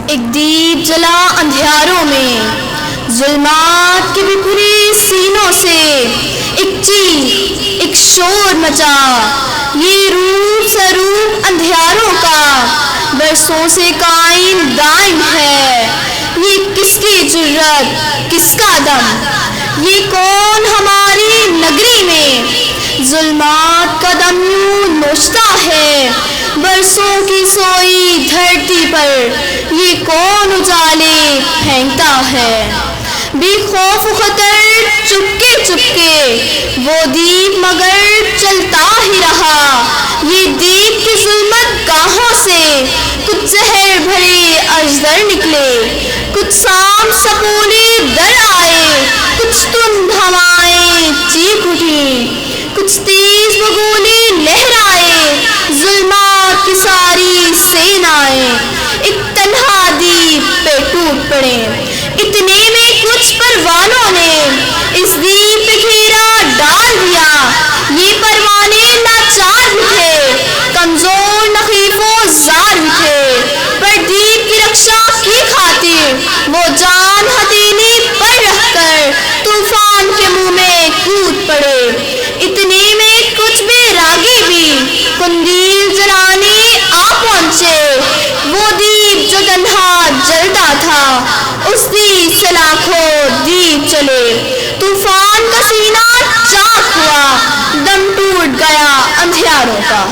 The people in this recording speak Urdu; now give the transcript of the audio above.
ایک دیپ جلا اندھیاروں میں، ظلمات کے بکھرے سینوں سے ایک چیخ، ایک شور مچا۔ یہ روپ سروپ اندھیاروں کا برسوں سے قائم دائم ہے۔ یہ کس کی جرأت، کس کا دم؟ یہ کون ہماری نگری میں ظلمات کا دم یوں نوچتا ہے؟ برسوں کی سوئی دھرتی پر یہ کون اجالے پھینکتا ہے؟ بے خوف و خطر چپکے چپکے وہ دیپ مگر چلتا ہی رہا۔ یہ دیپ کی ظلمت گاہوں سے کچھ زہر بھرے اجدر نکلے، کچھ سام سپولے در آئے، کچھ تند ہوائیں چیخ اٹھیں، کچھ تیز بگولے لہرائے۔ ظلمات کی ساری سینائیں ایک تنہا دیپ پہ ٹوٹ پڑے۔ اتنے میں کچھ پروانوں نے اس دیپ پہ گھیرا ڈال دیا۔ یہ پروانے لاچار بھی تھے، کمزور نحیف و زار بھی تھے، پر دیپ کی رکشا کی خاطر وہ جان ہتھیلی پر رکھ کر طوفان کے منہ میں کود پڑے۔ اتنے میں کچھ بیراگی بھی قندیل جلانے آ پہنچے۔ وہ دیپ جو تنہا جلتا تھا، اس دیپ سے لاکھوں دیپ چلے۔ طوفان کا سینہ چاک ہوا، دم ٹوٹ گیا اندھیاروں کا۔